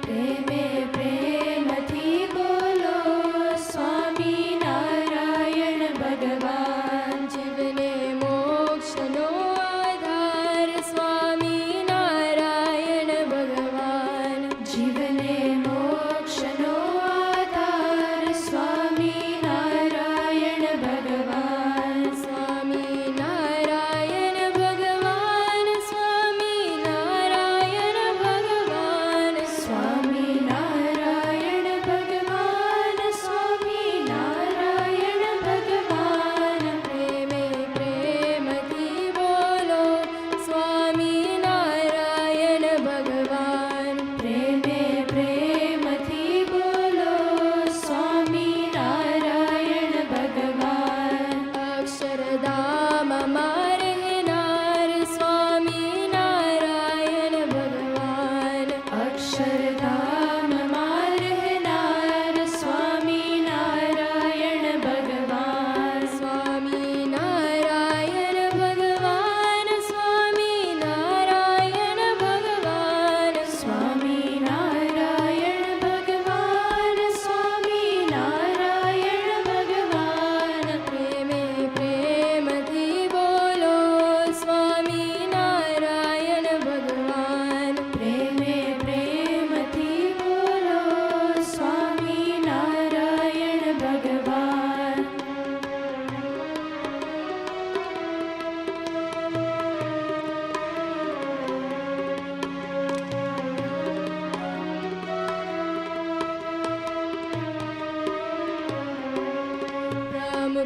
प्रेमे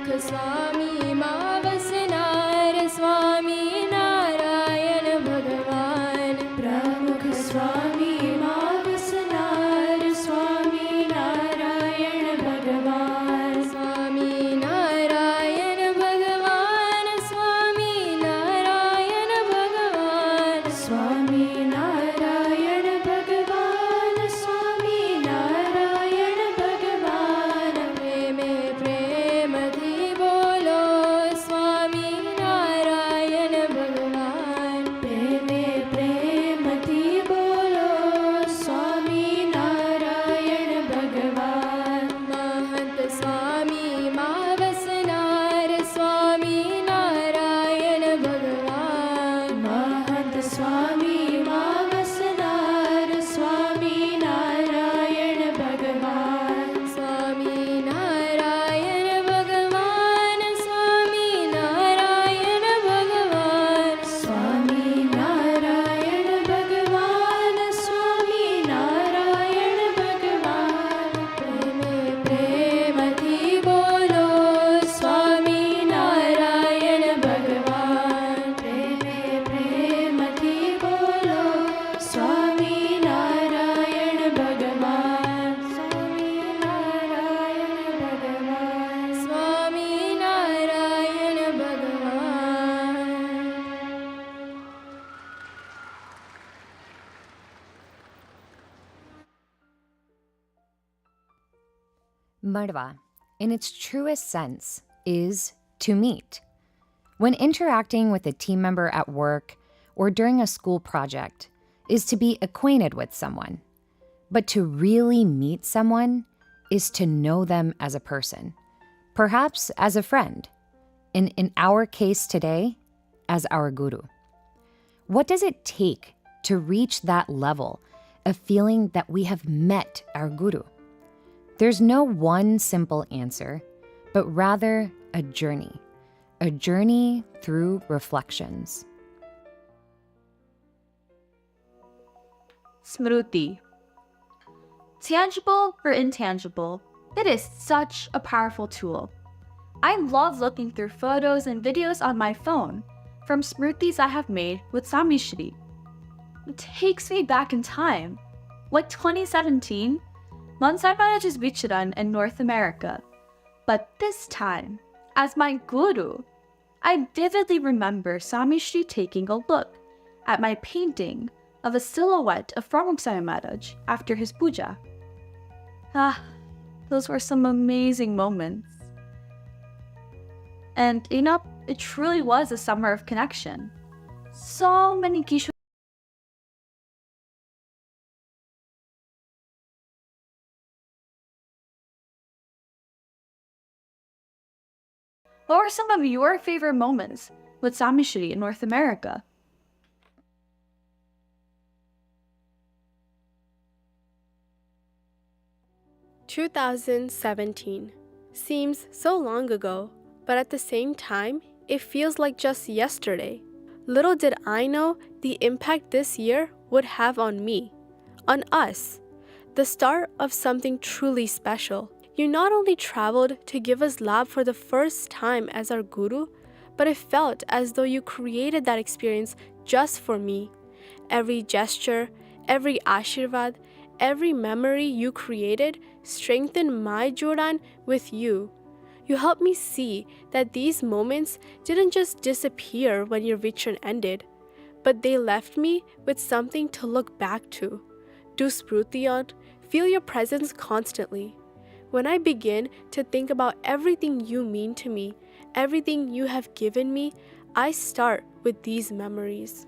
Swami Mavasnar Swami Narayan Bhagavan Pramukh Swami Mavasnar Swami Narayan Bhagavan Swami Narayan Bhagavan Swami Narayan Bhagavan Swami Narayan Bhagavan Swami Narayan Bhagavan Preme Prem Di Bolo Swami Narayan Bhagavan Preme Prem Di Bolo Swami Narayan Bhagavan Mahant Swami Mavasnar Swami Narayan Bhagavan Mahant Swami Mavasnar Swami Narayan Bhagavan Swami Narayan Bhagavan Swami Narayan Bhagavan Swami Narayan Bhagavan Swami Narayan Bhagavan Preme Prem Di Bolo Swami Narayan Bhagavan Preme Prem Di Bolo Swami Narayan Bhagavan Swami Narayan Bhagavan Swami Narayan Bhagavan. Marva, in its truest sense, is to meet. When interacting with a team member at work or during a school project, is to be acquainted with someone. But to really meet someone is to know them as a person, perhaps as a friend, and in our case today, as our guru. What does it take to reach that level of feeling that we have met our guru? There's no one simple answer, but rather a journey through reflections. Smruti. Tangible or intangible, it is such a powerful tool. I love looking through photos and videos on my phone from Smrutis I have made with Swami Shri. It takes me back in time, like 2017, Mansai manages Vicharan in North America. But this time, as my guru, I vividly remember Swami Shri taking a look at my painting of a silhouette of Brahmacharya Maharaj after his puja. Those were some amazing moments. And it truly was a summer of connection. So many Kishore. What were some of your favorite moments with Swami Shri in North America? "2017 seems so long ago, but at the same time, it feels like just yesterday. Little did I know the impact this year would have on me, on us, the start of something truly special. You not only traveled to give us love for the first time as our guru, but it felt as though you created that experience just for me. Every gesture, every ashirvad, every memory you created strengthened my Jodan with you. You helped me see that these moments didn't just disappear when your Vichran ended, but they left me with something to look back to. Do Smruti on, feel your presence constantly. When I begin to think about everything you mean to me, everything you have given me, I start with these memories."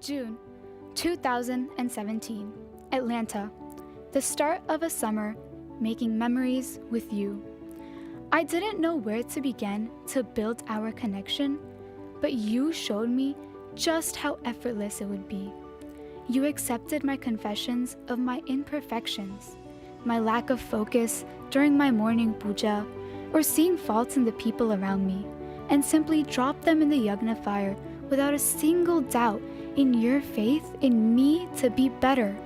June 2017, Atlanta. The start of a summer, making memories with you. I didn't know where to begin to build our connection, but you showed me just how effortless it would be. You accepted my confessions of my imperfections, my lack of focus during my morning puja, or seeing faults in the people around me, and simply drop them in the yagna fire without a single doubt in your faith in me to be better.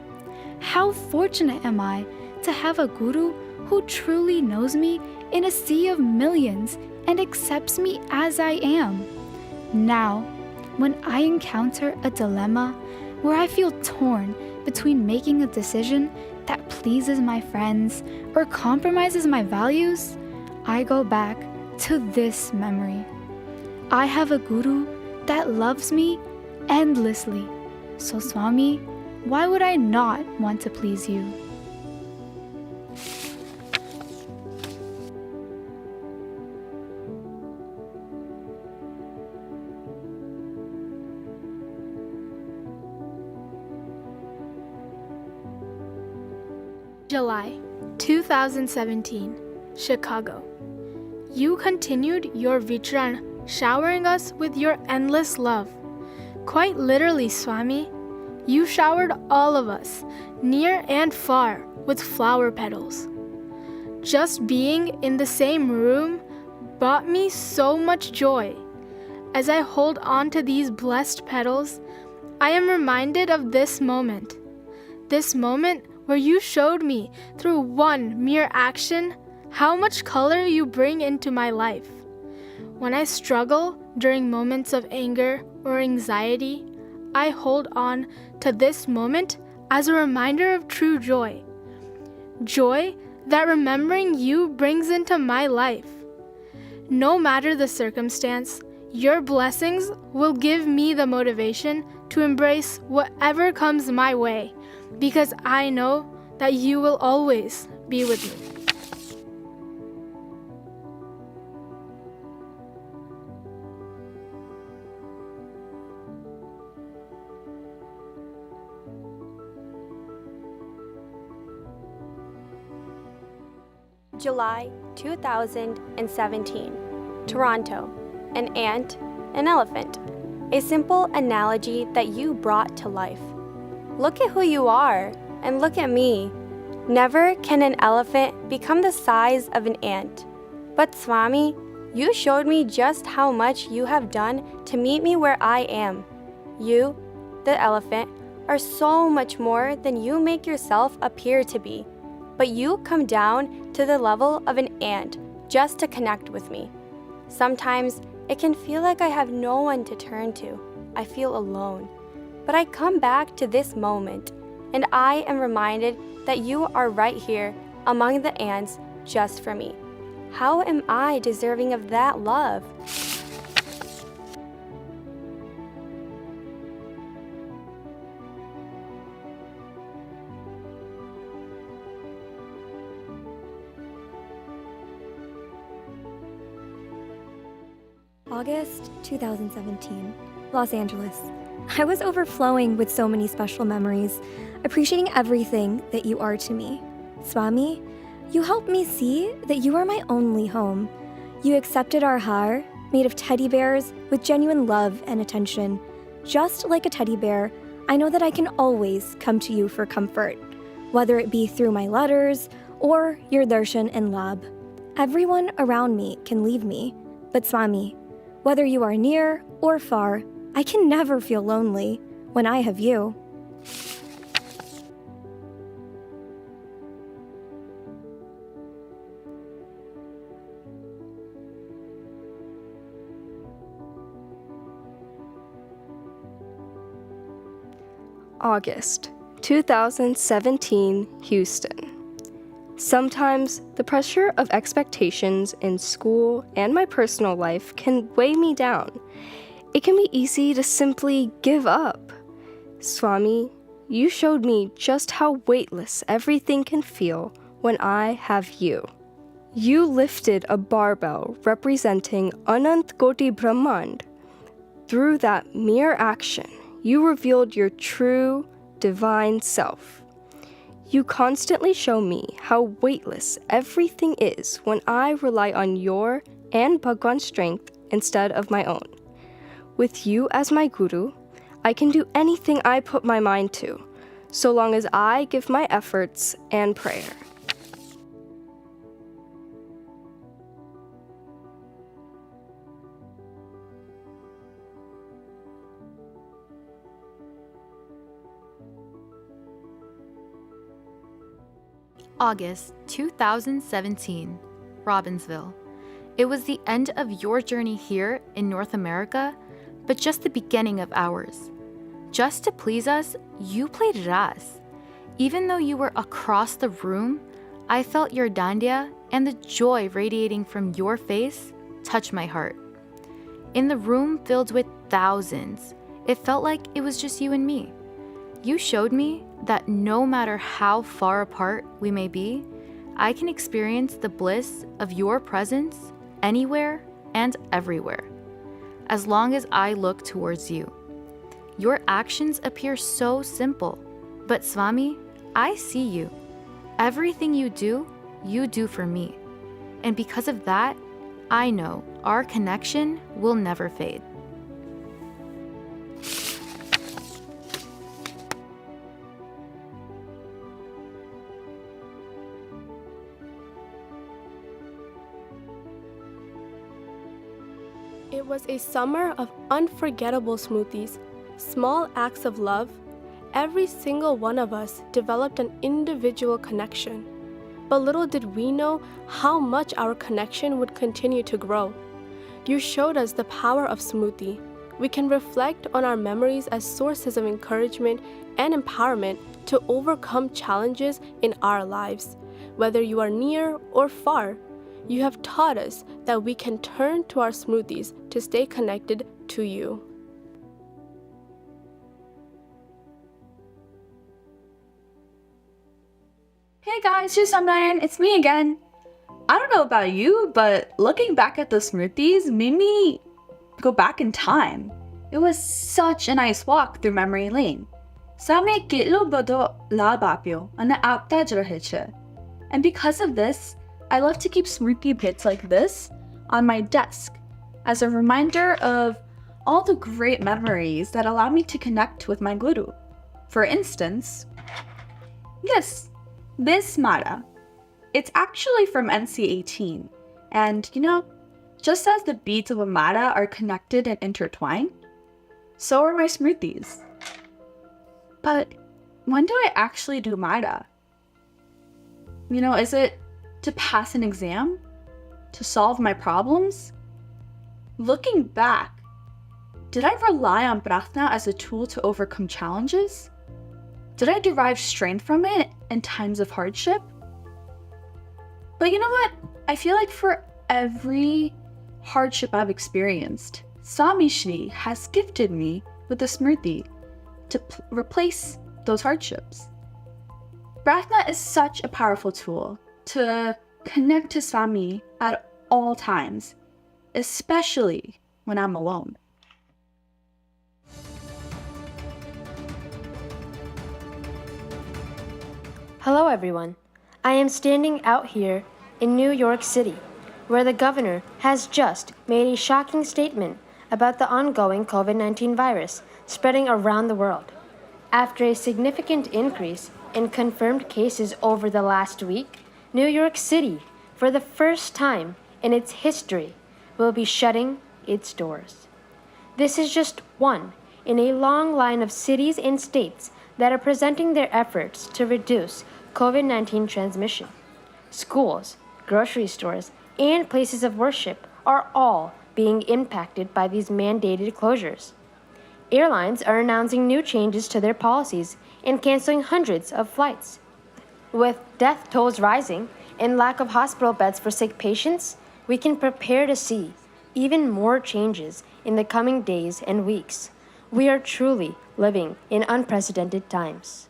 How fortunate am I to have a guru who truly knows me in a sea of millions and accepts me as I am. Now, when I encounter a dilemma where I feel torn between making a decision that pleases my friends or compromises my values, I go back to this memory. I have a guru that loves me endlessly. So Swami, why would I not want to please you? July 2017, Chicago. You continued your Vichran, showering us with your endless love. Quite literally, Swami, you showered all of us, near and far, with flower petals. Just being in the same room brought me so much joy. As I hold on to these blessed petals, I am reminded of this moment where you showed me through one mere action how much color you bring into my life. When I struggle during moments of anger or anxiety, I hold on to this moment as a reminder of true joy. Joy that remembering you brings into my life. No matter the circumstance, your blessings will give me the motivation to embrace whatever comes my way, because I know that you will always be with me. July 2017, Toronto. An ant, an elephant. A simple analogy that you brought to life. Look at who you are, and look at me. Never can an elephant become the size of an ant. But Swami, you showed me just how much you have done to meet me where I am. You, the elephant, are so much more than you make yourself appear to be. But you come down to the level of an ant just to connect with me. Sometimes it can feel like I have no one to turn to. I feel alone. But I come back to this moment, and I am reminded that you are right here among the ants just for me. How am I deserving of that love? August 2017, Los Angeles. I was overflowing with so many special memories, appreciating everything that you are to me. Swami, you helped me see that you are my only home. You accepted our har, made of teddy bears, with genuine love and attention. Just like a teddy bear, I know that I can always come to you for comfort, whether it be through my letters or your darshan and lab. Everyone around me can leave me, but Swami, whether you are near or far, I can never feel lonely when I have you. August 2017, Houston. Sometimes the pressure of expectations in school and my personal life can weigh me down. It can be easy to simply give up. Swami, you showed me just how weightless everything can feel when I have you. You lifted a barbell representing Anant Koti Brahmand. Through that mere action, you revealed your true, divine self. You constantly show me how weightless everything is when I rely on your and Bhagwan's strength instead of my own. With you as my guru, I can do anything I put my mind to, so long as I give my efforts and prayer. August 2017, Robbinsville. It was the end of your journey here in North America, but just the beginning of ours. Just to please us, you played Ras. Even though you were across the room, I felt your dandiya and the joy radiating from your face touch my heart. In the room filled with thousands, it felt like it was just you and me. You showed me that no matter how far apart we may be, I can experience the bliss of your presence anywhere and everywhere, as long as I look towards you. Your actions appear so simple, but Swami, I see you. Everything you do for me. And because of that, I know our connection will never fade. It was a summer of unforgettable Smrutis, small acts of love. Every single one of us developed an individual connection. But little did we know how much our connection would continue to grow. You showed us the power of Smruti. We can reflect on our memories as sources of encouragement and empowerment to overcome challenges in our lives. Whether you are near or far, you have taught us that we can turn to our Smrutis to stay connected to you. Hey guys, it's me again. I don't know about you, but looking back at the Smrutis made me go back in time. It was such a nice walk through memory lane. Same kitlo bodo la bapyo ana apta jraheche. And because of this, I love to keep Smruti bits like this on my desk as a reminder of all the great memories that allow me to connect with my Guru. For instance, yes, this Mara. It's actually from NC18, and just as the beads of a Mara are connected and intertwined, so are my Smrutis. But when do I actually do Mara? Is it to pass an exam? To solve my problems? Looking back, did I rely on prarthana as a tool to overcome challenges? Did I derive strength from it in times of hardship? But you know what? I feel like for every hardship I've experienced, Swami Shri has gifted me with a Smruti to replace those hardships. Prarthana is such a powerful tool to connect to Swami at all times, especially when I'm alone. Hello everyone. I am standing out here in New York City, where the governor has just made a shocking statement about the ongoing COVID-19 virus spreading around the world. After a significant increase in confirmed cases over the last week, New York City, for the first time in its history, will be shutting its doors. This is just one in a long line of cities and states that are presenting their efforts to reduce COVID-19 transmission. Schools, grocery stores, and places of worship are all being impacted by these mandated closures. Airlines are announcing new changes to their policies and canceling hundreds of flights. With death tolls rising and lack of hospital beds for sick patients, we can prepare to see even more changes in the coming days and weeks. We are truly living in unprecedented times.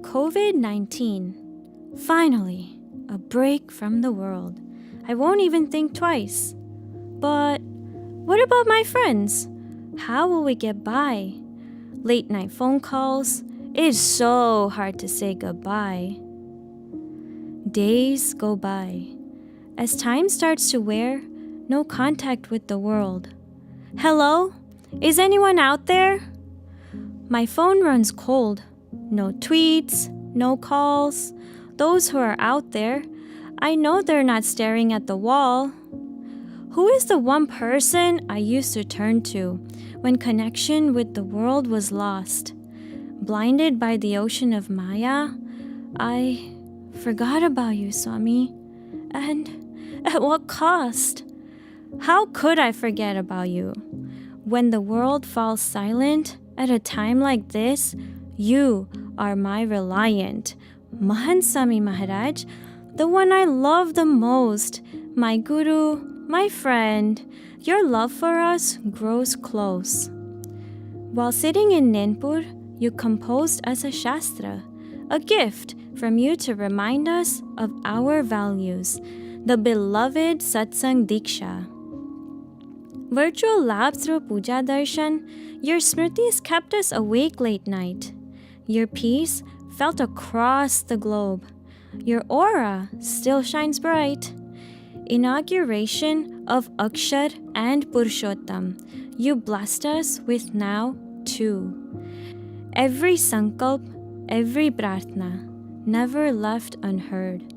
COVID-19. Finally, a break from the world. I won't even think twice. But what about my friends? How will we get by? Late night phone calls. It's so hard to say goodbye. Days go by. As time starts to wear, no contact with the world. Hello? Is anyone out there? My phone runs cold. No tweets, no calls. Those who are out there, I know they're not staring at the wall. Who is the one person I used to turn to when connection with the world was lost? Blinded by the ocean of Maya, I forgot about you, Swami. And at what cost? How could I forget about you? When the world falls silent at a time like this, you are my reliant. Mahan Swami Maharaj, the one I love the most, my guru, my friend. Your love for us grows close. While sitting in Nenpur, you composed us a shastra, a gift from you to remind us of our values, the beloved Satsang Diksha. Virtual lab through Puja Darshan, your Smrutis kept us awake late night. Your peace felt across the globe. Your aura still shines bright. Inauguration of Akshar and Purushottam, you blessed us with now too. Every sankalp, every prarthna, never left unheard.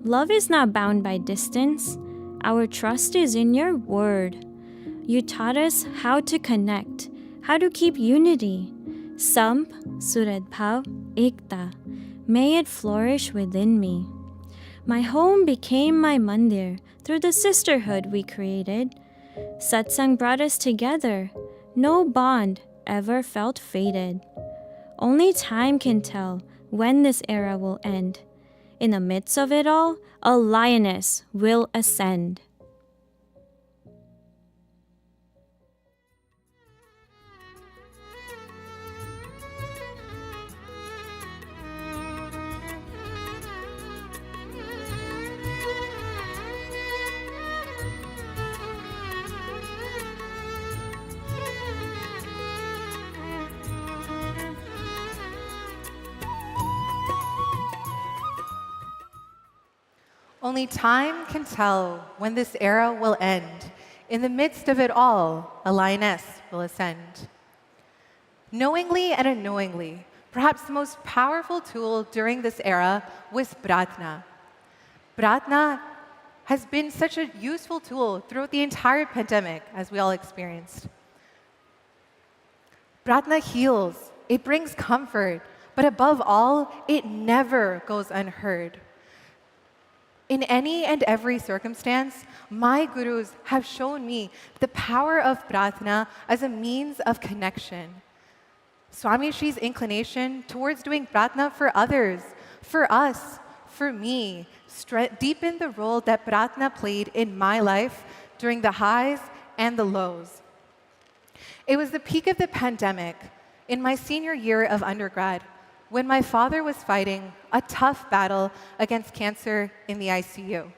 Love is not bound by distance. Our trust is in your word. You taught us how to connect, how to keep unity. Samp, Suradbhav, Ekta. May it flourish within me. My home became my mandir through the sisterhood we created. Satsang brought us together. No bond ever felt faded. Only time can tell when this era will end. In the midst of it all, a lioness will ascend. Only time can tell when this era will end. In the midst of it all, a lioness will ascend. Knowingly and unknowingly, perhaps the most powerful tool during this era was pratna. Pratna has been such a useful tool throughout the entire pandemic, as we all experienced. Pratna heals, it brings comfort, but above all, it never goes unheard. In any and every circumstance, my gurus have shown me the power of pratna as a means of connection. Swami Shri's inclination towards doing pratna for others, for us, for me, deepened the role that pratna played in my life during the highs and the lows. It was the peak of the pandemic in my senior year of undergrad, when my father was fighting a tough battle against cancer in the ICU.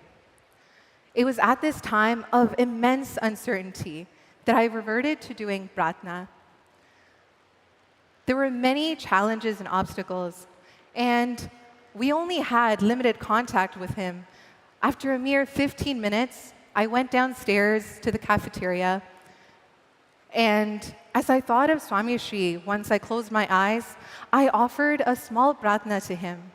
It was at this time of immense uncertainty that I reverted to doing pratna. There were many challenges and obstacles, and we only had limited contact with him. After a mere 15 minutes, I went downstairs to the cafeteria, and as I thought of Swami Shri, once I closed my eyes, I offered a small pratna to him.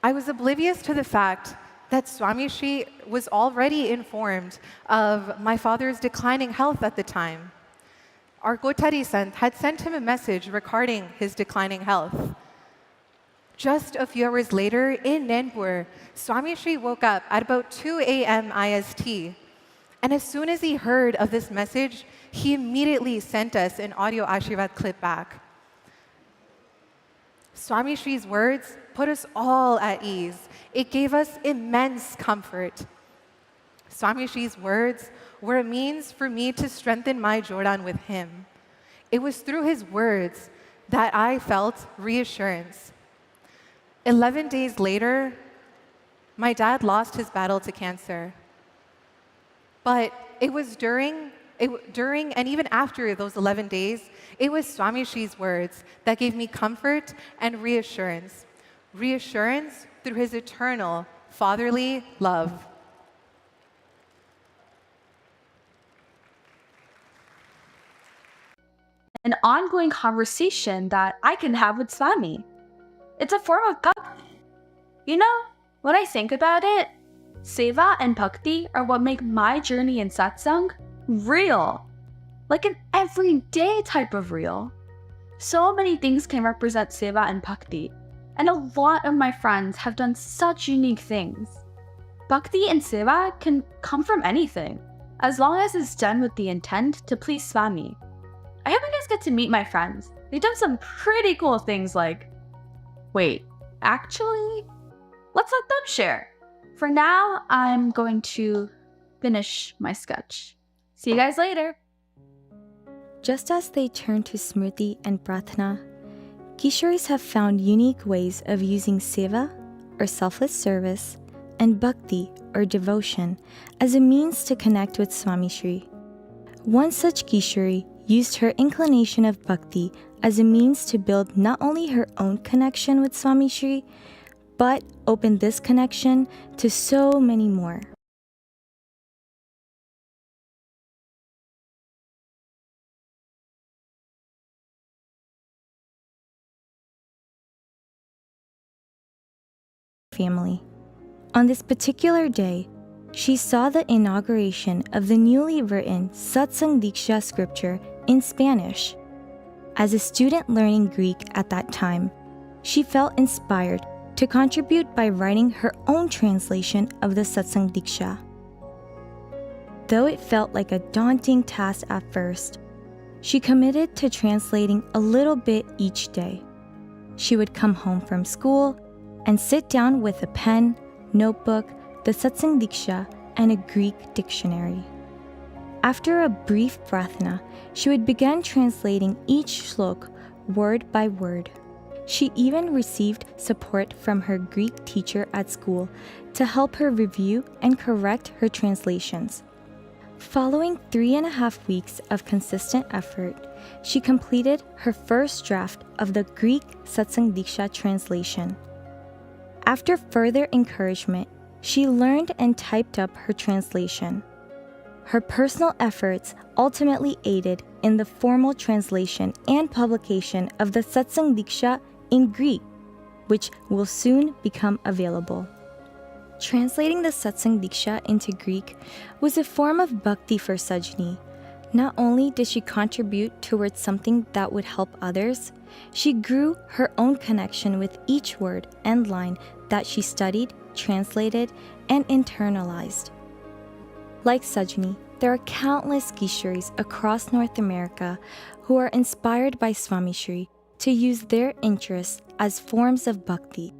I was oblivious to the fact that Swami Shri was already informed of my father's declining health at the time. Our Gotari Sant had sent him a message regarding his declining health. Just a few hours later, in Nenpur, Swami Shri woke up at about 2 a.m. IST. And as soon as he heard of this message, he immediately sent us an audio Ashirvad clip back. Swami Shri's words put us all at ease. It gave us immense comfort. Swami Shri's words were a means for me to strengthen my Jordan with him. It was through his words that I felt reassurance. 11 days later, my dad lost his battle to cancer. But it was during and even after those 11 days, it was Swami Shri's words that gave me comfort and reassurance. Reassurance through his eternal fatherly love. An ongoing conversation that I can have with Swami. It's a form of God. You know, when I think about it, Seva and Bhakti are what make my journey in satsang real, like an everyday type of real. So many things can represent Seva and Bhakti, and a lot of my friends have done such unique things. Bhakti and Seva can come from anything, as long as it's done with the intent to please Swami. I hope you guys get to meet my friends. They've done some pretty cool things like... Wait, actually? Let's let them share. For now, I'm going to finish my sketch. See you guys later. Just as they turn to Smruti and Prarthana, Kishoris have found unique ways of using Seva, or selfless service, and Bhakti, or devotion, as a means to connect with Swami Shri. One such Kishori used her inclination of Bhakti as a means to build not only her own connection with Swami Shri, but open this connection to so many more. Family. On this particular day, she saw the inauguration of the newly written Satsang Diksha scripture in Spanish. As a student learning Greek at that time, she felt inspired to contribute by writing her own translation of the Satsang Diksha. Though it felt like a daunting task at first, she committed to translating a little bit each day. She would come home from school and sit down with a pen, notebook, the Satsang Diksha, and a Greek dictionary. After a brief prarthana, she would begin translating each shlok word by word. She even received support from her Greek teacher at school to help her review and correct her translations. Following 3.5 weeks of consistent effort, she completed her first draft of the Greek Satsang Diksha translation. After further encouragement, she learned and typed up her translation. Her personal efforts ultimately aided in the formal translation and publication of the Satsang Diksha in Greek, which will soon become available. Translating the Satsang Diksha into Greek was a form of bhakti for Sajni. Not only did she contribute towards something that would help others, she grew her own connection with each word and line that she studied, translated, and internalized. Like Sajni, there are countless Kishoris across North America who are inspired by Swami Shri to use their interests as forms of bhakti.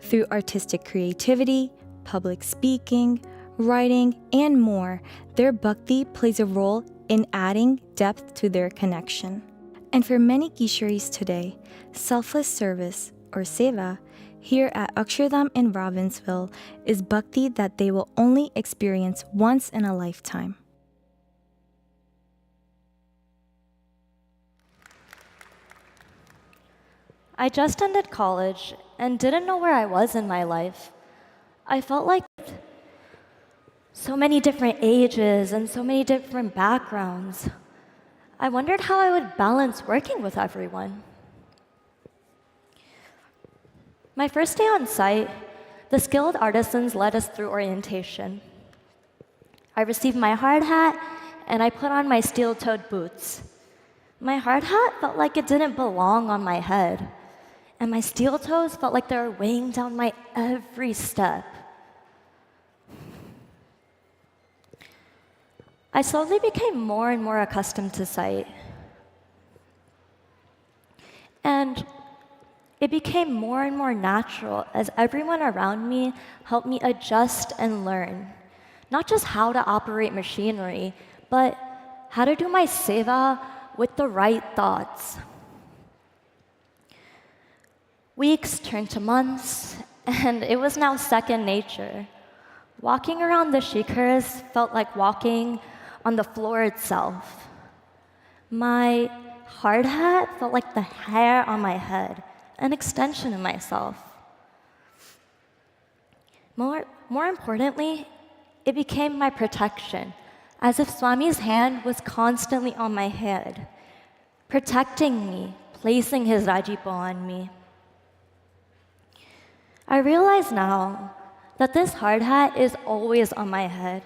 Through artistic creativity, public speaking, writing, and more, their bhakti plays a role in adding depth to their connection. And for many Kishoris today, selfless service, or Seva, here at Akshardham in Robbinsville is bhakti that they will only experience once in a lifetime. I just ended college and didn't know where I was in my life. I felt like so many different ages and so many different backgrounds. I wondered how I would balance working with everyone. My first day on site, the skilled artisans led us through orientation. I received my hard hat and I put on my steel-toed boots. My hard hat felt like it didn't belong on my head, and my steel toes felt like they were weighing down my every step. I slowly became more and more accustomed to sight. And it became more and more natural as everyone around me helped me adjust and learn, not just how to operate machinery, but how to do my seva with the right thoughts. Weeks turned to months, and it was now second nature. Walking around the shikhars felt like walking on the floor itself. My hard hat felt like the hair on my head, an extension of myself. More importantly, it became my protection, as if Swami's hand was constantly on my head, protecting me, placing his Rajipo on me. I realize now that this hard hat is always on my head,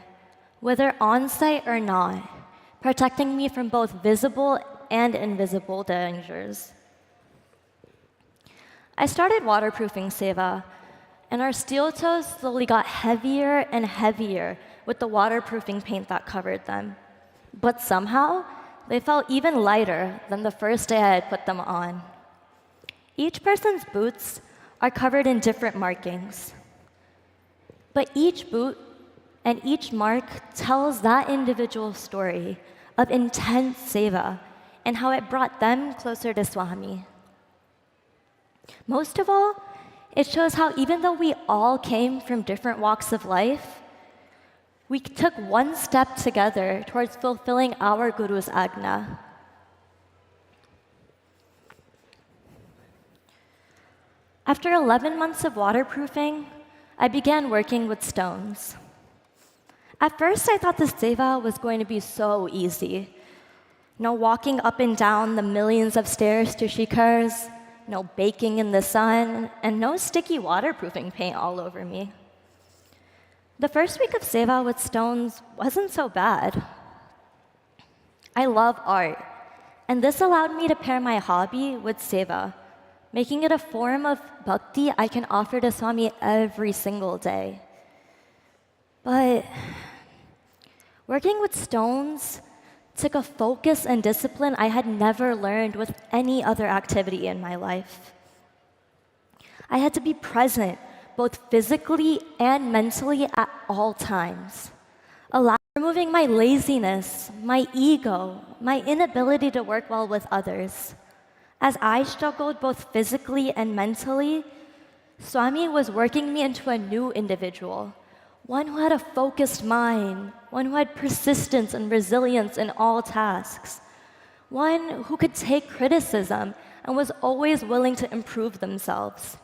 whether on site or not, protecting me from both visible and invisible dangers. I started waterproofing Seva, and our steel toes slowly got heavier and heavier with the waterproofing paint that covered them. But somehow, they felt even lighter than the first day I had put them on. Each person's boots are covered in different markings, but each boot and each mark tells that individual story of intense Seva and how it brought them closer to Swami. Most of all, it shows how even though we all came from different walks of life, we took one step together towards fulfilling our Guru's Agna. After 11 months of waterproofing, I began working with stones. At first, I thought the Seva was going to be so easy. No walking up and down the millions of stairs to Shikhars, no baking in the sun, and no sticky waterproofing paint all over me. The first week of Seva with stones wasn't so bad. I love art, and this allowed me to pair my hobby with Seva, making it a form of bhakti I can offer to Swami every single day. But working with stones took a focus and discipline I had never learned with any other activity in my life. I had to be present, both physically and mentally at all times, removing my laziness, my ego, my inability to work well with others. As I struggled both physically and mentally, Swami was working me into a new individual, one who had a focused mind, one who had persistence and resilience in all tasks, one who could take criticism and was always willing to improve themselves.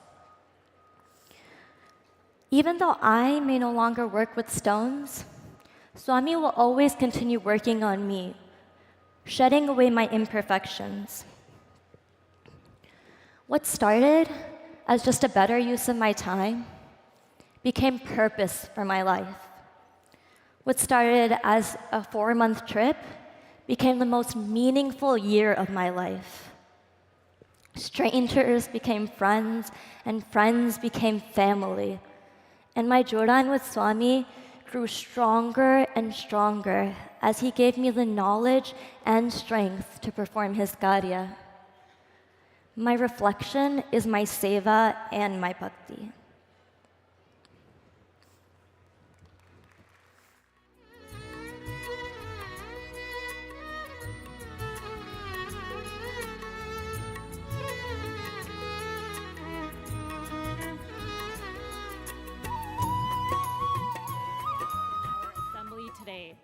Even though I may no longer work with stones, Swami will always continue working on me, shedding away my imperfections. What started as just a better use of my time became purpose for my life. What started as a 4-month trip became the most meaningful year of my life. Strangers became friends, and friends became family. And my jodan with Swami grew stronger and stronger as he gave me the knowledge and strength to perform his karya. My reflection is my seva and my bhakti. Today.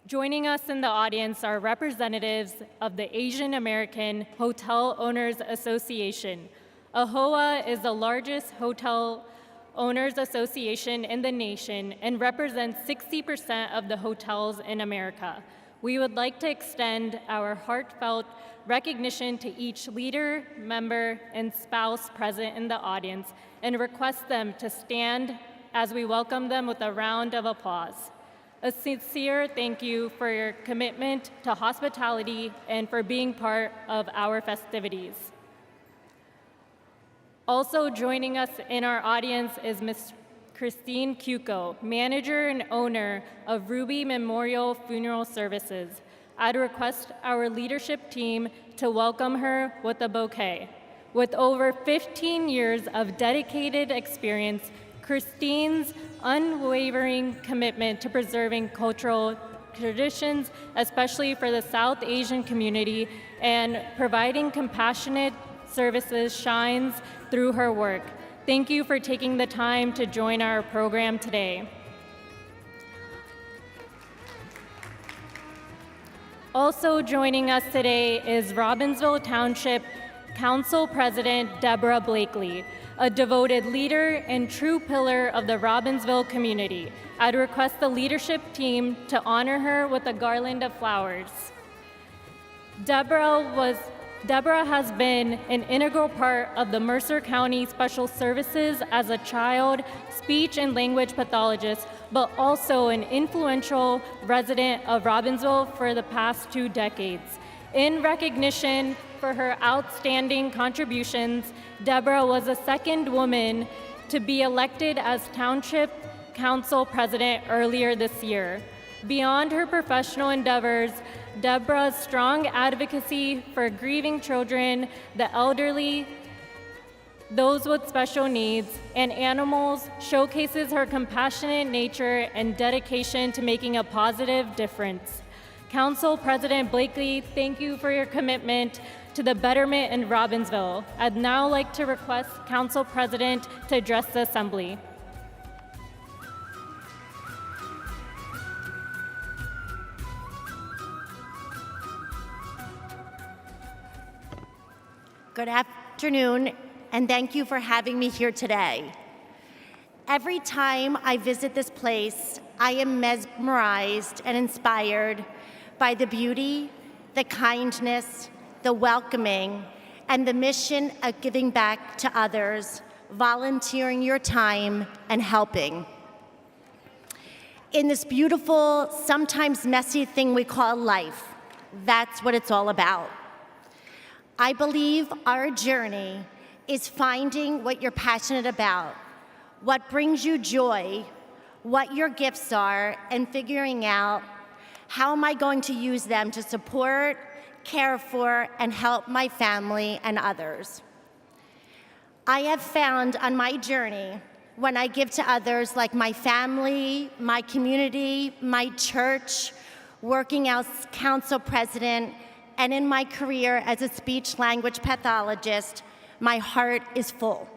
Joining us in the audience are representatives of the Asian American Hotel Owners Association. AHOA is the largest hotel owners association in the nation and represents 60% of the hotels in America. We would like to extend our heartfelt recognition to each leader, member, and spouse present in the audience and request them to stand as we welcome them with a round of applause. A sincere thank you for your commitment to hospitality and for being part of our festivities. Also joining us in our audience is Ms. Christine Cuco, manager and owner of Ruby Memorial Funeral Services. I'd request our leadership team to welcome her with a bouquet. With over 15 years of dedicated experience, Christine's unwavering commitment to preserving cultural traditions, especially for the South Asian community, and providing compassionate services shines through her work. Thank you for taking the time to join our program today. Also joining us today is Robbinsville Township Council President Deborah Blakely, a devoted leader and true pillar of the Robbinsville community. I'd request the leadership team to honor her with a garland of flowers. Deborah was Deborah has been an integral part of the Mercer County Special Services as a child speech and language pathologist, but also an influential resident of Robbinsville for the past 2 decades. In recognition for her outstanding contributions, Deborah was the second woman to be elected as Township Council President earlier this year. Beyond her professional endeavors, Deborah's strong advocacy for grieving children, the elderly, those with special needs, and animals showcases her compassionate nature and dedication to making a positive difference. Council President Blakely, thank you for your commitment to the betterment in Robbinsville. I'd now like to request Council President to address the Assembly. Good afternoon, and thank you for having me here today. Every time I visit this place, I am mesmerized and inspired by the beauty, the kindness, the welcoming, and the mission of giving back to others, volunteering your time, and helping. In this beautiful, sometimes messy thing we call life, that's what it's all about. I believe our journey is finding what you're passionate about, what brings you joy, what your gifts are, and figuring out how am I going to use them to support, care for, and help my family and others. I have found on my journey, when I give to others like my family, my community, my church, working as council president, and in my career as a speech language pathologist, my heart is full.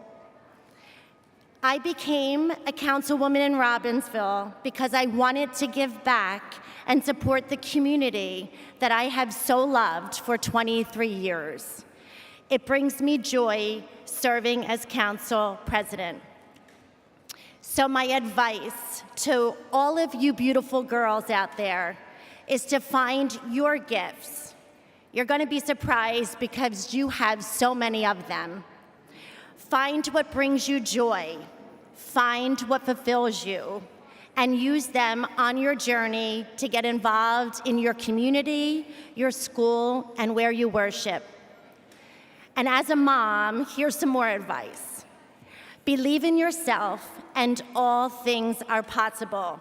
I became a councilwoman in Robbinsville because I wanted to give back and support the community that I have so loved for 23 years. It brings me joy serving as council president. So my advice to all of you beautiful girls out there is to find your gifts. You're going to be surprised because you have so many of them. Find what brings you joy. Find what fulfills you, and use them on your journey to get involved in your community, your school, and where you worship. And as a mom, here's some more advice. Believe in yourself, and all things are possible.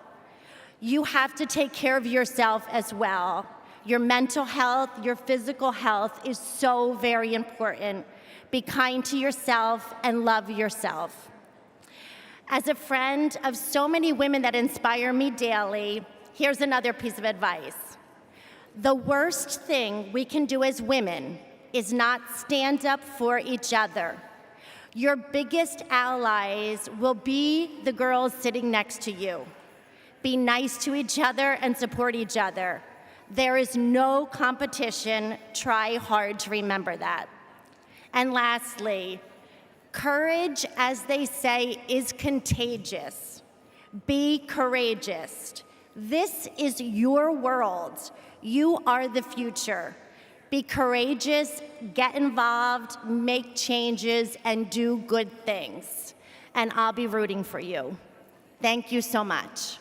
You have to take care of yourself as well. Your mental health, your physical health is so very important. Be kind to yourself and love yourself. As a friend of so many women that inspire me daily, here's another piece of advice. The worst thing we can do as women is not stand up for each other. Your biggest allies will be the girls sitting next to you. Be nice to each other and support each other. There is no competition. Try hard to remember that. And lastly, courage, as they say, is contagious. Be courageous. This is your world. You are the future. Be courageous, get involved, make changes, and do good things. And I'll be rooting for you. Thank you so much.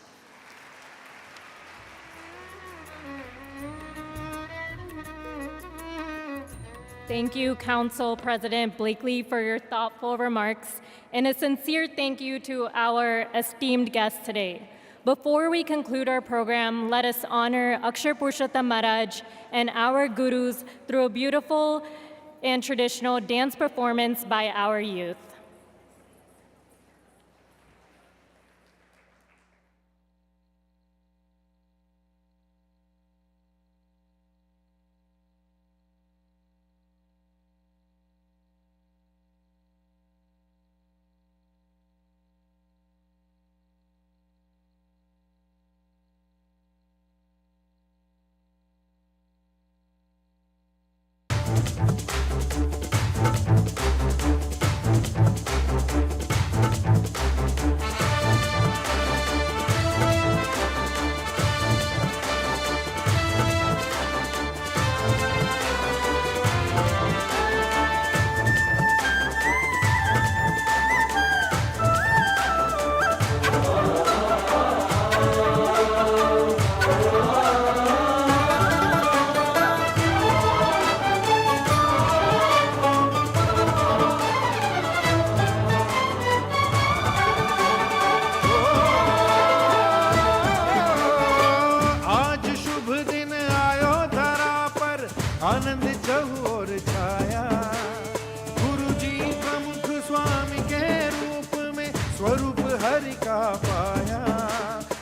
Thank you, Council President Blakely, for your thoughtful remarks, and a sincere thank you to our esteemed guests today. Before we conclude our program, let us honor Akshar Purushottam Maharaj and our gurus through a beautiful and traditional dance performance by our youth.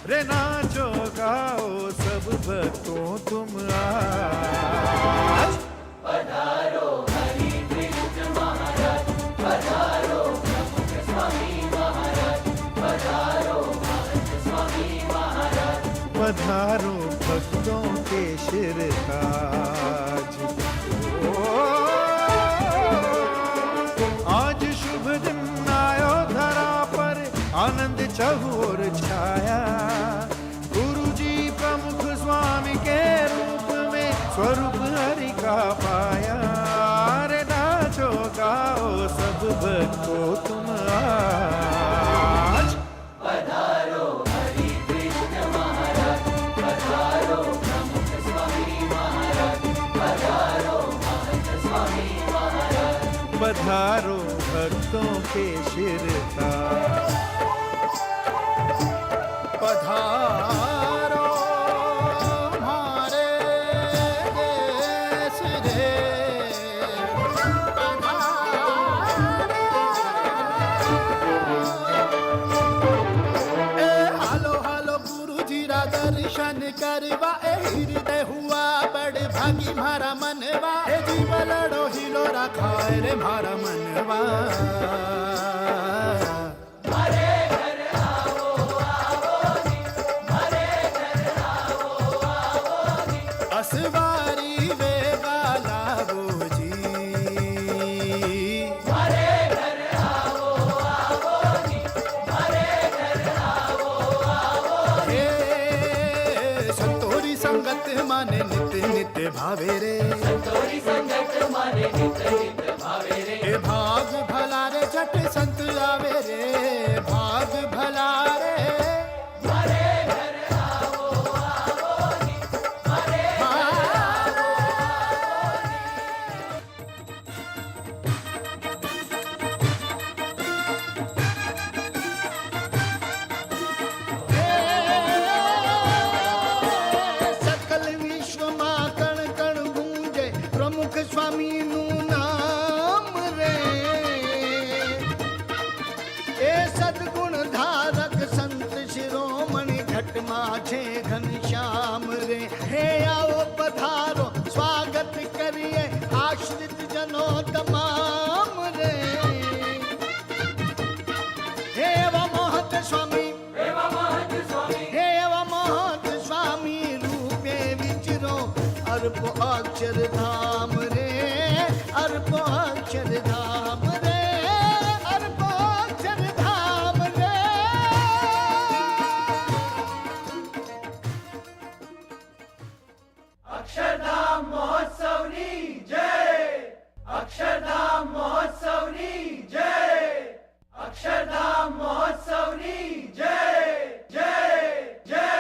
रे नाचो गाओ सब भक्तों तुम आज। पधारो हरि कृष्ण महाराज, पधारो प्रमुख स्वामी महाराज, पधारो महंत स्वामी महाराज, पधारो भक्तों के शिरताज। आज शुभ दिन आयो धरा पर, आनंद चहुर छाया। गुरु जी प्रमुख स्वामी के रूप में स्वरूप हरि का पाया। रे नाचो गाओ सब भक्तों तुम आज। पधारो हरि कृष्ण महाराज, पधारो प्रमुख स्वामी महाराज, पधारो महंत स्वामी महाराज, पधारो भक्तों के शिरताज। पधारो हमारे देश रे, हालो हालो गुरु जी रा दर्शन करवा। ए हृदय हुआ बड़ भागी मारा मनवा। ए जीव लड़ो हिलो रखा रे मारा मनवा। असवारी वे गाला वो जी, हरे घर आओ आओ जी, हरे घर आओ आओ जी। हे संतोरी संगत माने नित्य नित्य भावे रे, संतोरी संगत माने नित्य नित्य भावे रे। हे भाग भला रे झट संत आवे रे, भाग भला रे। हरे घर आओ आओ जी, हरे सकल विश्व मां कण कण गूंजे प्रमुख स्वामी नु नाम रे। ए सद्गुण धारक संत शिरोमणि घट माझे घनश्याम रे। हे आओ पधारो स्वागत करिए आश्रित जनों तमाम रे। हे वा महत स्वामी, हे वा महंत स्वामी, हे वा महत स्वामी रूपे विचरो अर्प अक्षर धाम रे, अर्प अक्षर धाम रे, अर्प अक्षर धाम रे। अक्षरधाम महोत्सवनी जय, अक्षरधाम महोत्सवनी जय, अक्षरधाम महोत्सवनी जय जय जय।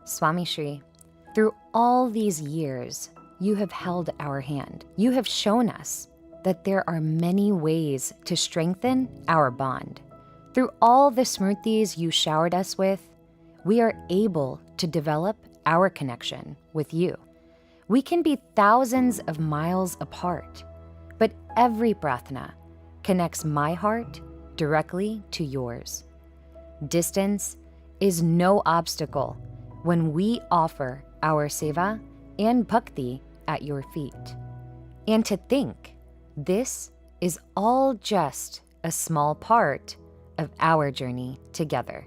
Swami Shri, through all these years, you have held our hand. You have shown us that there are many ways to strengthen our bond. Through all the Smrutis you showered us with, we are able to develop our connection with you. We can be thousands of miles apart, but every prarthana connects my heart directly to yours. Distance is no obstacle when we offer our seva and bhakti at your feet. And to think this is all just a small part of our journey together.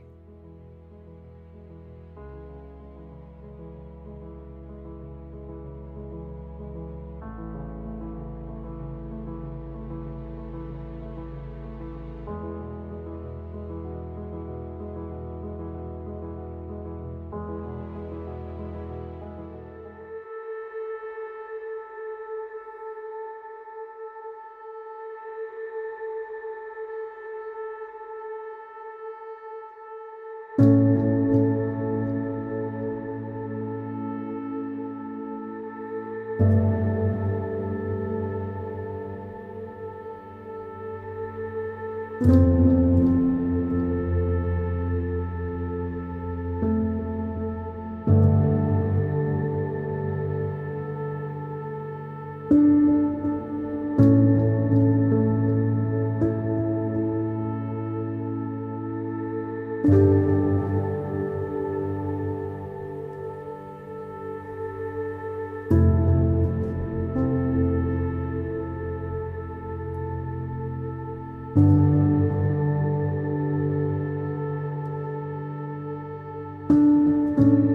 you.